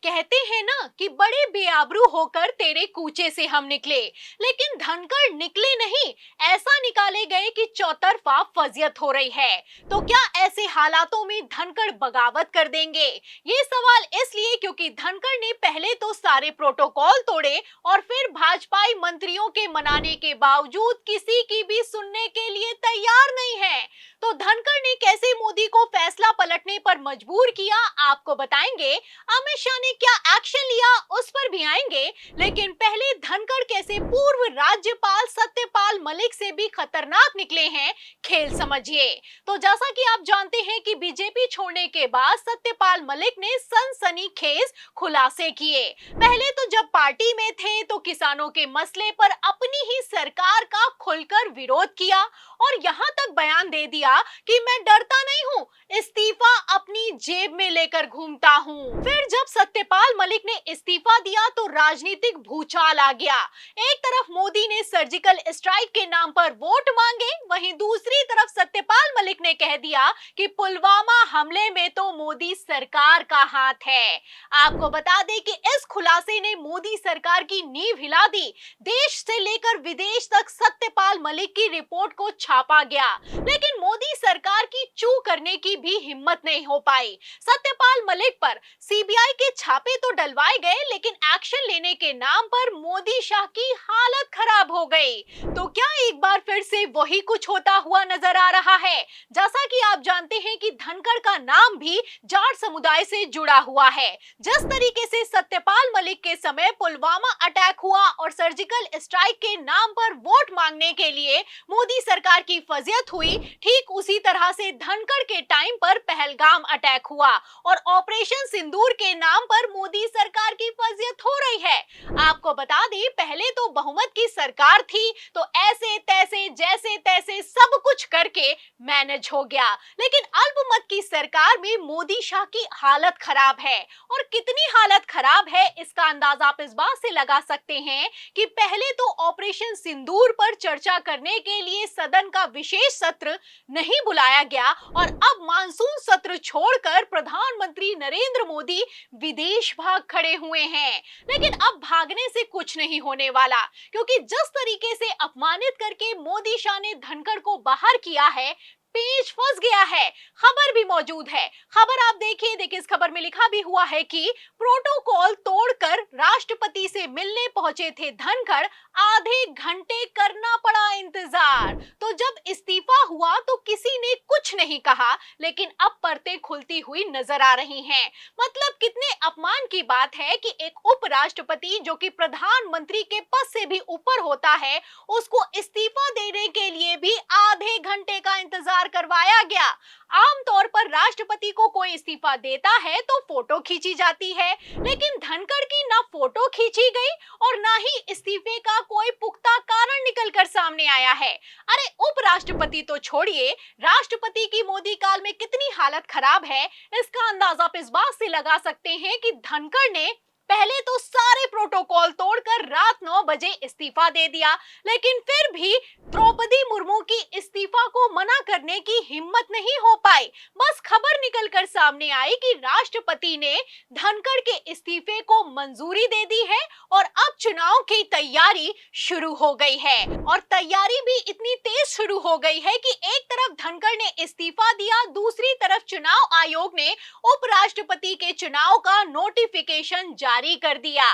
कहते हैं ना कि बड़े बेआबरू होकर तेरे कूचे से हम निकले, लेकिन धनखड़ निकले नहीं, ऐसा निकाले गए कि चौतरफा फजियत हो रही है। तो क्या ऐसे हालातों में धनखड़ बगावत कर देंगे? ये सवाल इसलिए क्योंकि धनखड़ ने पहले तो सारे प्रोटोकॉल तोड़े और फिर भाजपाई मंत्रियों के मनाने के बावजूद किसी की भी सुनने के लिए तैयार नहीं है। तो धनखड़ ने कैसे मोदी को फैसला पलटने पर मजबूर किया, आपको बताएंगे। अमित शाह ने क्या एक्शन लिया, उस पर भी आएंगे। लेकिन पहले धनखड़ कैसे पूर्व राज्यपाल सत्यपाल मलिक से भी खतरनाक निकले हैं, खेल समझिए। तो जैसा कि आप जानते हैं कि बीजेपी छोड़ने के बाद सत्यपाल मलिक ने सनसनीखेज खुलासे किए। पहले तो जब पार्टी में थे तो किसानों के मसले पर अपनी ही सरकार का खुलकर विरोध किया और यहां तक बयान दे दिया कि मैं डरता नहीं हूं, इस्तीफा अपनी जेब में लेकर घूमता हूं। फिर जब सत्यपाल मलिक ने इस्तीफा दिया तो राजनीतिक भूचाल आ गया। एक तरफ मोदी ने सर्जिकल स्ट्राइक के नाम पर वोट मांगे, वहीं दूसरी तरफ सत्यपाल मलिक ने कह दिया कि पुलवामा हमले में तो मोदी सरकार का हाथ है। आपको बता दें कि इस खुलासे ने मोदी सरकार की नींव हिला दी। देश से लेकर विदेश तक सत्यपाल मलिक की रिपोर्ट को छापा गया, लेकिन मोदी सरकार की चू करने की भी हिम्मत नहीं हो पाई। सत्यपाल मलिक पर सीबीआई के छापे तो डलवाए गए, लेकिन एक्शन लेने के नाम पर मोदी शाह की हालत खराब हो गई। तो क्या एक बार फिर से वही कुछ होता हुआ नजर आ रहा है? जैसा कि आप जानते हैं कि धनखड़ का नाम भी जाट समुदाय से जुड़ा हुआ है। जिस तरीके से सत्यपाल मलिक के समय पुलवामा अटैक हुआ और सर्जिकल स्ट्राइक के नाम पर वोट मांगने के लिए मोदी सरकार की फजियत हुई, ठीक उसी तरह से धनखड़ के टाइम पर पहलगाम अटैक हुआ और ऑपरेशन सिंदूर के नाम पर मोदी सरकार की फजियत हो रही है। आपको बता दें, पहले तो बहुमत की सरकार थी तो ऐसे तैसे जैसे तैसे सब कुछ करके मैनेज हो गया, लेकिन अल्पमत की सरकार में मोदी शाह की हालत खराब है। और कितनी हालत खराब है इसका अंदाजा आप इस बात से लगा सकते हैं कि पहले तो ऑपरेशन सिंदूर पर चर्चा करने के लिए सदन का विशेष सत्र नहीं बुलाया गया और अब मानसून सत्र छोड़कर प्रधानमंत्री नरेंद्र मोदी विदेश भाग खड़े हुए हैं। लेकिन अब भागने से कुछ नहीं होने वाला, क्योंकि जिस तरीके से अपमानित करके मोदी शाह ने धनखड़ को बाहर किया है, पेच फंस गया है। खबर भी मौजूद है, खबर आप देखिए इस खबर में लिखा भी हुआ है कि प्रोटोकॉल तोड़कर राष्ट्रपति से मिलने पहुंचे थे धनखड़, आधे घंटे करना पड़ा इंतजार। तो जब इस्तीफा हुआ तो किसी ने कुछ नहीं कहा, लेकिन अब परतें खुलती हुई नजर आ रही हैं। मतलब कितने अपमान की बात है कि एक उपराष्ट्रपति जो कि प्रधानमंत्री के पद से भी ऊपर होता है, उसको इस्तीफा देने के लिए भी आधे घंटे का इंतजार करवाया गया। आमतौर पर राष्ट्रपति को कोई इस्तीफा देता है तो फोटो खींची जाती है, लेकिन धनखड़ की ना फोटो खींची गई और ना ही इस्तीफे का कोई पुख्ता कारण निकलकर सामने आया है। अरे उपराष्ट्रपति तो छोड़िए, राष्ट्रपति की मोदी काल में कितनी हालत खराब है, इसका अंदाजा आप इस बात से लगा सकते हैं कि धनखड़ ने पहले तो सारे प्रोटोकॉल तोड़कर रात 9 बजे इस्तीफा दे दिया, लेकिन फिर भी द्रौपदी मुर्मू की इस्तीफा को मना करने की हिम्मत नहीं हो पाई। बस खबर निकलकर सामने आई कि राष्ट्रपति ने धनखड़ के इस्तीफे को मंजूरी दे दी है और अब चुनाव की तैयारी शुरू हो गई है। और तैयारी भी इतनी तेज शुरू हो गई है कि एक तरफ धनखड़ ने इस्तीफा दिया, दूसरी तरफ चुनाव आयोग ने उपराष्ट्रपति के चुनाव का नोटिफिकेशन जारी कर दिया।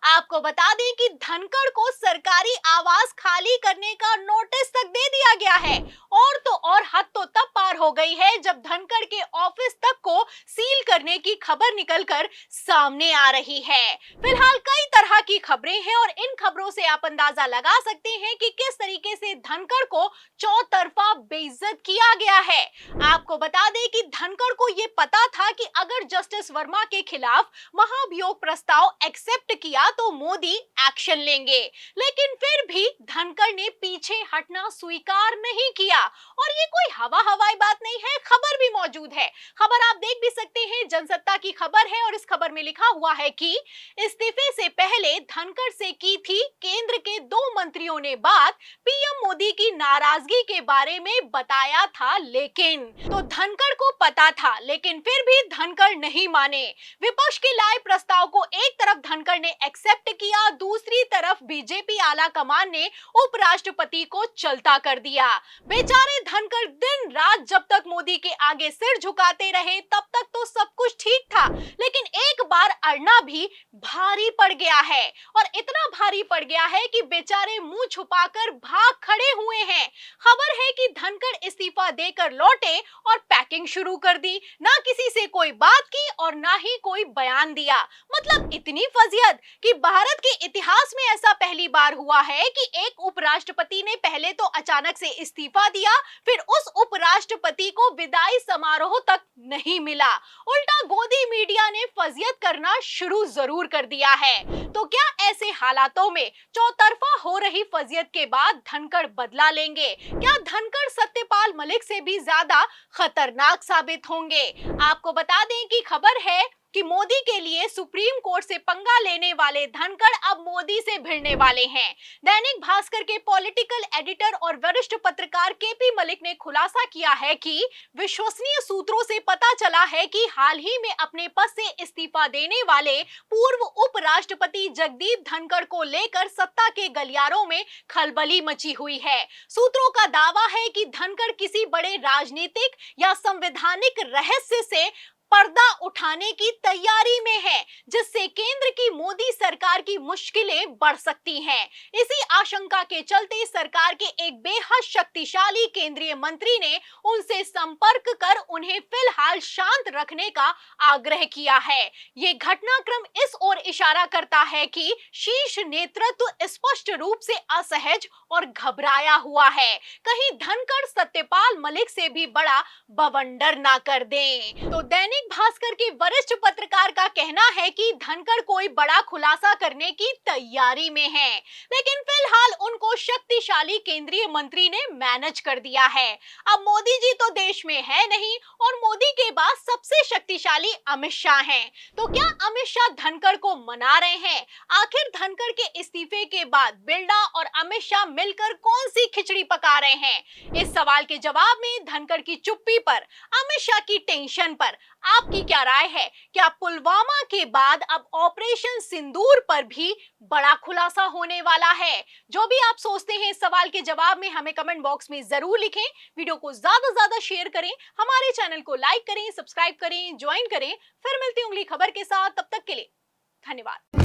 आपको बता दें कि धनखड़ को सरकारी आवास खाली करने का नोटिस तक दे दिया गया है। और तो और हद तो तब पार हो गई है जब धनखड़ के ऑफिस तक को सील करने की खबर निकलकर सामने आ रही है। फिलहाल कई तरह की खबरें हैं और इन खबरों से आप अंदाजा लगा सकते हैं कि किस तरीके से धनखड़ को चौतरफा बेइज्जत किया गया है। आपको बता दें कि धनखड़ को यह पता था कि अगर जस्टिस वर्मा के खिलाफ महाभियोग प्रस्ताव एक्सेप्ट किया तो मोदी एक्शन लेंगे, लेकिन फिर भी धनखड़ ने पीछे हटना स्वीकार नहीं किया। और ये कोई हवाई बात नहीं है, खबर भी मौजूद है, खबर आप देख भी सकते हैं। जनसत्ता की खबर है और इस खबर में लिखा हुआ है कि इस्तीफे से पहले धनखड़ से की थी केंद्र के 2 मंत्रियों ने बात, पीएम मोदी की नाराजगी के बारे में बताया था, लेकिन तो धनखड़ को पता था लेकिन फिर भी धनखड़ नहीं माने। विपक्ष के लाए प्रस्ताव को एक तरफ धनखड़ ने एक्सेप्ट किया, दूसरी तरफ बीजेपी आला कमान ने उपराष्ट्रपति को चलता कर दिया। बेचारे धनखड़ दिन रात जब तक मोदी के आगे सिर झुकाते रहे तब तक तो सब कुछ ठीक था, लेकिन एक बार अड़ना भी भारी पड़ गया है और इतना भारी पड़ गया है कि बेचारे मुंह छुपाकर भाग खड़े हुए हैं। खबर है कि धनखड़ इस्तीफा देकर लौटे और पैकिंग शुरू कर दी, ना किसी से कोई बात की और ना ही कोई बयान दिया। मतलब इतनी फजियत कि भारत के इतिहास में ऐसा पहली बार हुआ है कि एक उपराष्ट्रपति ने पहले तो अचानक से इस्तीफा दिया, फिर उस उपराष्ट्रपति को विदाई समारोह तक नहीं मिला, उल्टा गोदी मीडिया ने फजियत करना शुरू जरूर कर दिया है। तो क्या ऐसे हालातों में चौतरफा हो रही फजियत के बाद धनखड़ बदला लेंगे? क्या धनखड़ सत्यपाल मलिक से भी ज्यादा खतरनाक साबित होंगे? आपको बता दें कि खबर है कि मोदी के लिए सुप्रीम कोर्ट से पंगा लेने वाले धनखड़ अब मोदी से भिड़ने वाले हैं। दैनिक भास्कर के पॉलिटिकल एडिटर और वरिष्ठ पत्रकार केपी मलिक ने खुलासा किया है कि विश्वसनीय सूत्रों से पता चला है कि हाल ही में अपने पद से इस्तीफा देने वाले पूर्व उपराष्ट्रपति जगदीप धनखड़ को लेकर सत्ता के गलियारों में खलबली मची हुई है। सूत्रों का दावा है कि धनखड़ किसी बड़े राजनीतिक या संवैधानिक रहस्य से पर्दा उठाने की तैयारी में है, जिससे केंद्र की मोदी सरकार की मुश्किलें बढ़ सकती हैं। इसी आशंका के चलते सरकार के एक बेहद शक्तिशाली केंद्रीय मंत्री ने उनसे संपर्क कर उन्हें फिलहाल शांत रखने का आग्रह किया है। ये घटनाक्रम इस ओर इशारा करता है कि शीर्ष नेतृत्व स्पष्ट रूप से असहज और घबराया हुआ है, कहीं धनखड़ सत्यपाल मलिक से भी बड़ा बवंडर ना कर दें। तो दैनिक भास्कर के वरिष्ठ पत्रकार का कहना है कि धनखड़ कोई बड़ा खुलासा करने की तैयारी में है, लेकिन फिलहाल उनको शक्तिशाली केंद्रीय मंत्री ने मैनेज कर दिया है। अब मोदी जी तो देश में है नहीं और मोदी के बाद सबसे शक्तिशाली अमित शाह हैं। तो क्या अमित शाह धनखड़ को मना रहे हैं? आखिर धनखड़ के इस्तीफे के बाद बिरला और अमित शाह मिलकर कौन सी खिचड़ी पका रहे हैं? इस सवाल के जवाब में धनखड़ की चुप्पी पर, अमित शाह की टेंशन पर आपकी क्या राय है? क्या पुलवामा के बाद अब ऑपरेशन सिंदूर पर भी बड़ा खुलासा होने वाला है? जो भी आप सोचते हैं इस सवाल के जवाब में हमें कमेंट बॉक्स में जरूर लिखें। वीडियो को ज्यादा से ज्यादा शेयर करें, हमारे चैनल को लाइक करें, सब्सक्राइब करें, ज्वाइन करें। फिर मिलती हूँ अगली खबर के साथ, तब तक के लिए धन्यवाद।